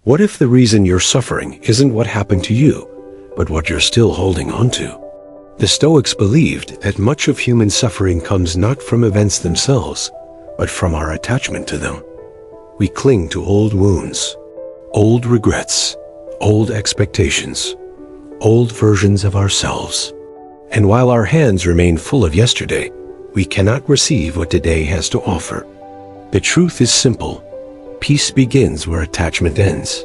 What if the reason you're suffering isn't what happened to you, but what you're still holding on to? The Stoics believed that much of human suffering comes not from events themselves, but from our attachment to them. We cling to old wounds, old regrets, old expectations, old versions of ourselves. And while our hands remain full of yesterday, we cannot receive what today has to offer. The truth is simple. Peace begins where attachment ends.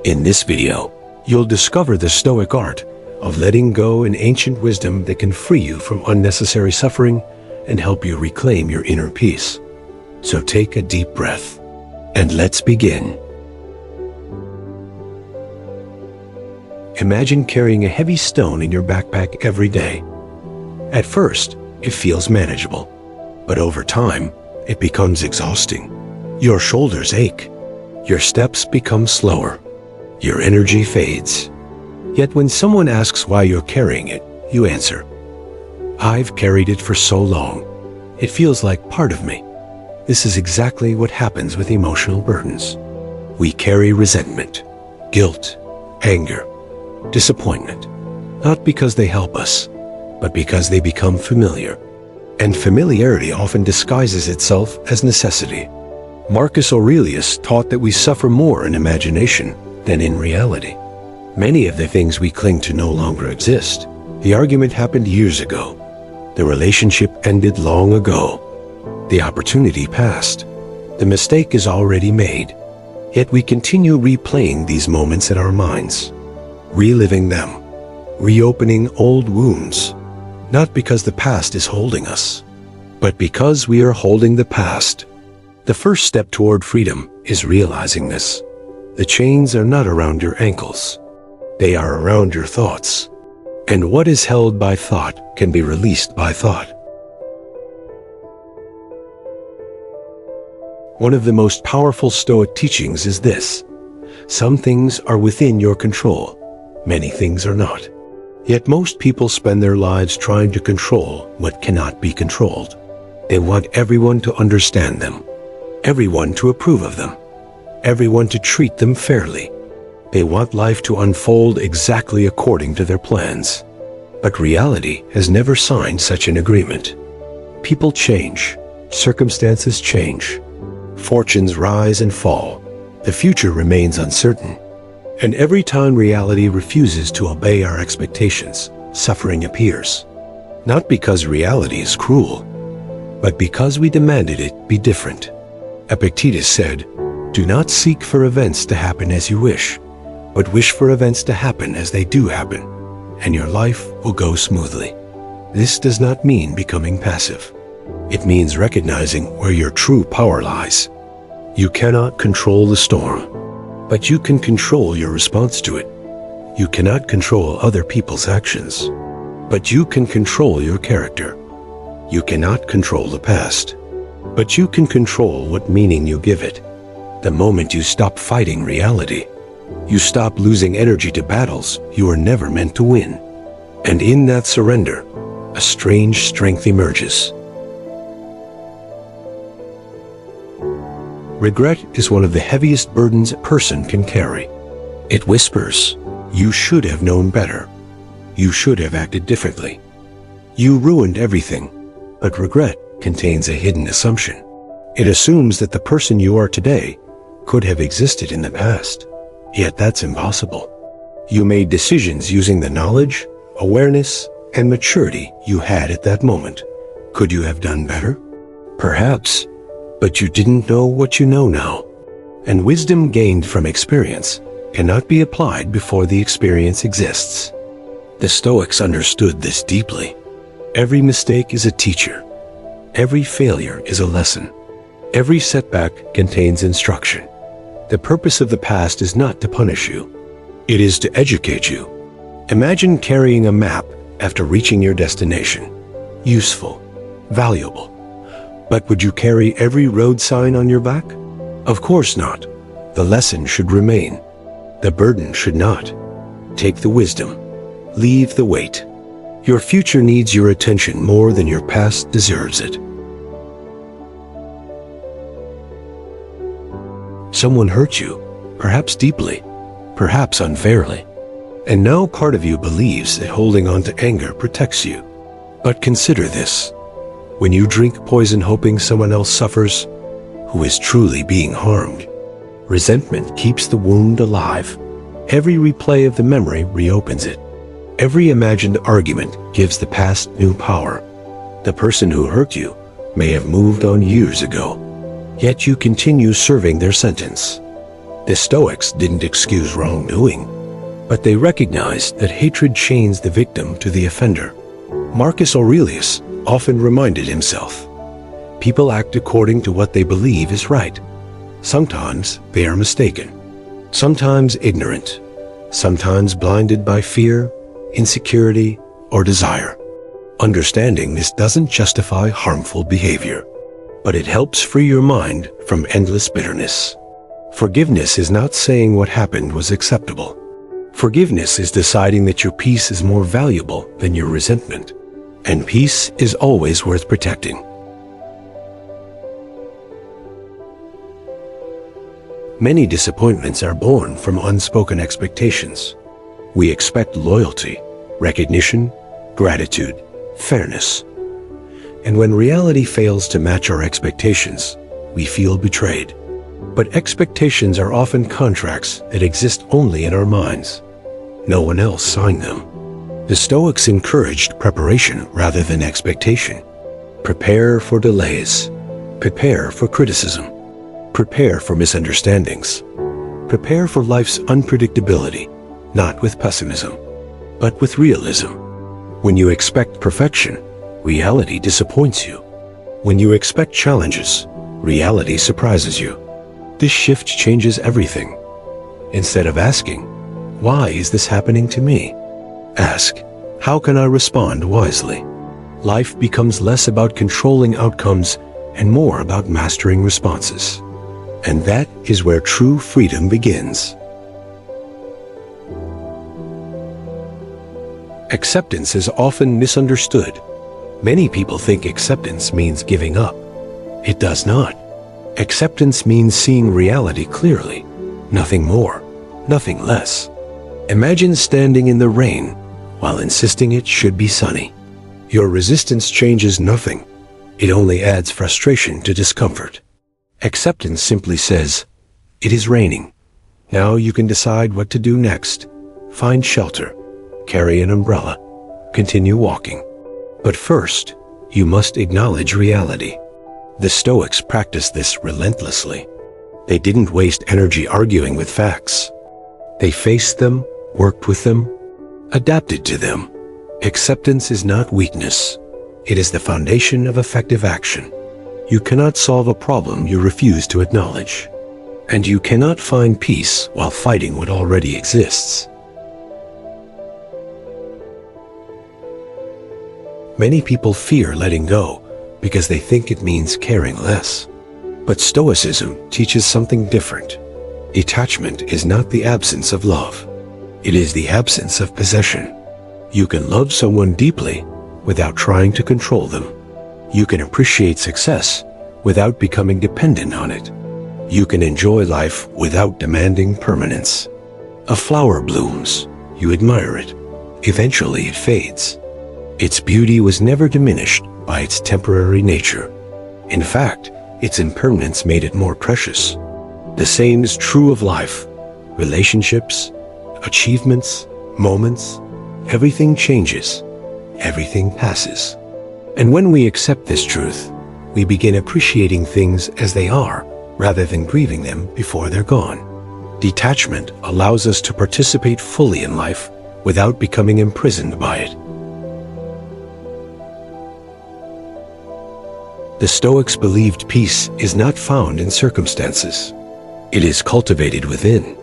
In this video, you'll discover the Stoic art of letting go, an ancient wisdom that can free you from unnecessary suffering and help you reclaim your inner peace. So take a deep breath, and let's begin. Imagine carrying a heavy stone in your backpack every day. At first, it feels manageable, but over time, it becomes exhausting. Your shoulders ache, your steps become slower, your energy fades. Yet when someone asks why you're carrying it, you answer, "I've carried it for so long. It feels like part of me." This is exactly what happens with emotional burdens. We carry resentment, guilt, anger, disappointment, not because they help us, but because they become familiar. And familiarity often disguises itself as necessity. Marcus Aurelius taught that we suffer more in imagination than in reality. Many of the things we cling to no longer exist. The argument happened years ago. The relationship ended long ago. The opportunity passed. The mistake is already made. Yet we continue replaying these moments in our minds, reliving them, reopening old wounds, not because the past is holding us, but because we are holding the past. The first step toward freedom is realizing this. The chains are not around your ankles. They are around your thoughts. And what is held by thought can be released by thought. One of the most powerful Stoic teachings is this: some things are within your control, many things are not. Yet most people spend their lives trying to control what cannot be controlled. They want everyone to understand them, everyone to approve of them, everyone to treat them fairly. They want life to unfold exactly according to their plans. But reality has never signed such an agreement. People change, circumstances change, fortunes rise and fall, the future remains uncertain. And every time reality refuses to obey our expectations, suffering appears. Not because reality is cruel, but because we demanded it be different. Epictetus said, "Do not seek for events to happen as you wish, but wish for events to happen as they do happen, and your life will go smoothly." This does not mean becoming passive. It means recognizing where your true power lies. You cannot control the storm, but you can control your response to it. You cannot control other people's actions, but you can control your character. You cannot control the past, but you can control what meaning you give it. The moment you stop fighting reality, you stop losing energy to battles you were never meant to win. And in that surrender, a strange strength emerges. Regret is one of the heaviest burdens a person can carry. It whispers, "You should have known better. You should have acted differently. You ruined everything." But regret contains a hidden assumption. It assumes that the person you are today could have existed in the past. Yet that's impossible. You made decisions using the knowledge, awareness, and maturity you had at that moment. Could you have done better? Perhaps, but you didn't know what you know now. And wisdom gained from experience cannot be applied before the experience exists. The Stoics understood this deeply. Every mistake is a teacher. Every failure is a lesson. Every setback contains instruction. The purpose of the past is not to punish you. It is to educate you. Imagine carrying a map after reaching your destination. Useful, valuable. But would you carry every road sign on your back? Of course not. The lesson should remain. The burden should not. Take the wisdom. Leave the weight. Your future needs your attention more than your past deserves it. Someone hurt you, perhaps deeply, perhaps unfairly. And now part of you believes that holding on to anger protects you. But consider this. When you drink poison hoping someone else suffers, who is truly being harmed, resentment keeps the wound alive. Every replay of the memory reopens it. Every imagined argument gives the past new power. The person who hurt you may have moved on years ago, yet you continue serving their sentence. The Stoics didn't excuse wrongdoing, but they recognized that hatred chains the victim to the offender. Marcus Aurelius often reminded himself, people act according to what they believe is right. Sometimes they are mistaken, sometimes ignorant, sometimes blinded by fear, insecurity, or desire. Understanding this doesn't justify harmful behavior, but it helps free your mind from endless bitterness. Forgiveness is not saying what happened was acceptable. Forgiveness is deciding that your peace is more valuable than your resentment, and peace is always worth protecting. Many disappointments are born from unspoken expectations. We expect loyalty, recognition, gratitude, fairness. And when reality fails to match our expectations, we feel betrayed. But expectations are often contracts that exist only in our minds. No one else signed them. The Stoics encouraged preparation rather than expectation. Prepare for delays. Prepare for criticism. Prepare for misunderstandings. Prepare for life's unpredictability, not with pessimism, but with realism. When you expect perfection, reality disappoints you. When you expect challenges, reality surprises you. This shift changes everything. Instead of asking, why is this happening to me? Ask, how can I respond wisely? Life becomes less about controlling outcomes and more about mastering responses. And that is where true freedom begins. Acceptance is often misunderstood. Many people think acceptance means giving up. It does not. Acceptance means seeing reality clearly, nothing more, nothing less. Imagine standing in the rain while insisting it should be sunny. Your resistance changes nothing. It only adds frustration to discomfort. Acceptance simply says, it is raining. Now you can decide what to do next. Find shelter, carry an umbrella, continue walking. But first, you must acknowledge reality. The Stoics practiced this relentlessly. They didn't waste energy arguing with facts. They faced them, worked with them, adapted to them. Acceptance is not weakness. It is the foundation of effective action. You cannot solve a problem you refuse to acknowledge. And you cannot find peace while fighting what already exists. Many people fear letting go because they think it means caring less. But Stoicism teaches something different. Detachment is not the absence of love. It is the absence of possession. You can love someone deeply without trying to control them. You can appreciate success without becoming dependent on it. You can enjoy life without demanding permanence. A flower blooms, you admire it. Eventually it fades. Its beauty was never diminished by its temporary nature. In fact, its impermanence made it more precious. The same is true of life. Relationships, achievements, moments, everything changes. Everything passes. And when we accept this truth, we begin appreciating things as they are, rather than grieving them before they're gone. Detachment allows us to participate fully in life without becoming imprisoned by it. The Stoics believed peace is not found in circumstances. It is cultivated within.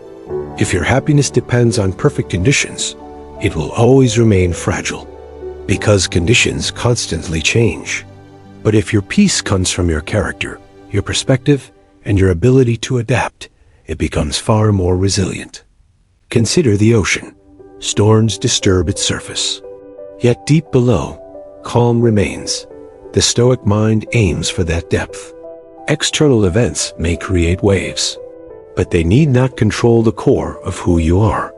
If your happiness depends on perfect conditions, it will always remain fragile, because conditions constantly change. But if your peace comes from your character, your perspective, and your ability to adapt, it becomes far more resilient. Consider the ocean. Storms disturb its surface. Yet deep below, calm remains. The Stoic mind aims for that depth. External events may create waves, but they need not control the core of who you are.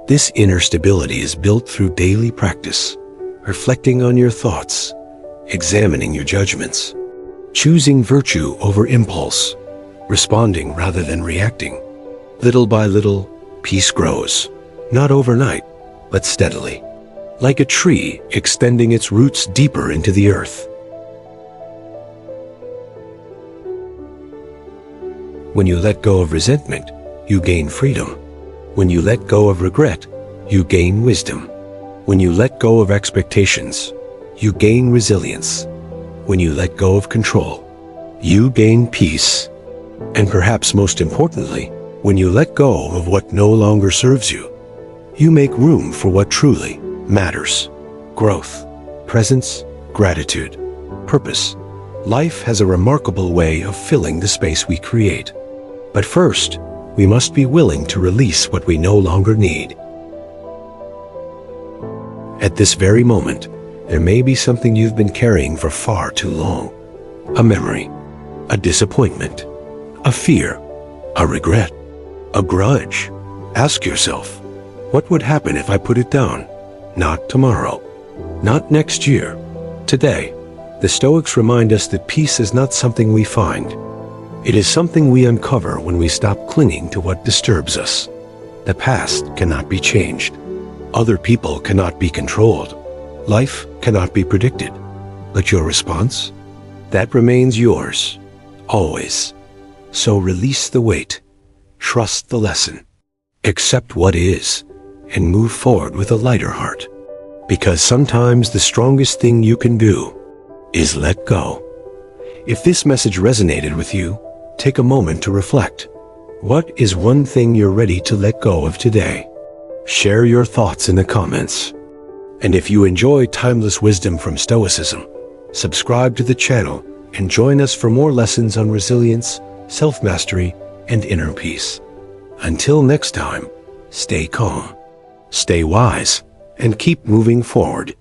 This inner stability is built through daily practice, reflecting on your thoughts, examining your judgments, choosing virtue over impulse, responding rather than reacting. Little by little, peace grows, not overnight, but steadily, like a tree extending its roots deeper into the earth. When you let go of resentment, you gain freedom. When you let go of regret, you gain wisdom. When you let go of expectations, you gain resilience. When you let go of control, you gain peace. And perhaps most importantly, when you let go of what no longer serves you, you make room for what truly matters. Growth, presence, gratitude, purpose. Life has a remarkable way of filling the space we create. But first, we must be willing to release what we no longer need. At this very moment, there may be something you've been carrying for far too long. A memory, a disappointment, a fear, a regret, a grudge. Ask yourself, what would happen if I put it down? Not tomorrow, not next year, today. The Stoics remind us that peace is not something we find. It is something we uncover when we stop clinging to what disturbs us. The past cannot be changed. Other people cannot be controlled. Life cannot be predicted. But your response? That remains yours, always. So release the weight, trust the lesson, accept what is, and move forward with a lighter heart. Because sometimes the strongest thing you can do is let go. If this message resonated with you, take a moment to reflect. What is one thing you're ready to let go of today? Share your thoughts in the comments. And if you enjoy timeless wisdom from Stoicism, subscribe to the channel and join us for more lessons on resilience, self-mastery, and inner peace. Until next time, stay calm, stay wise, and keep moving forward.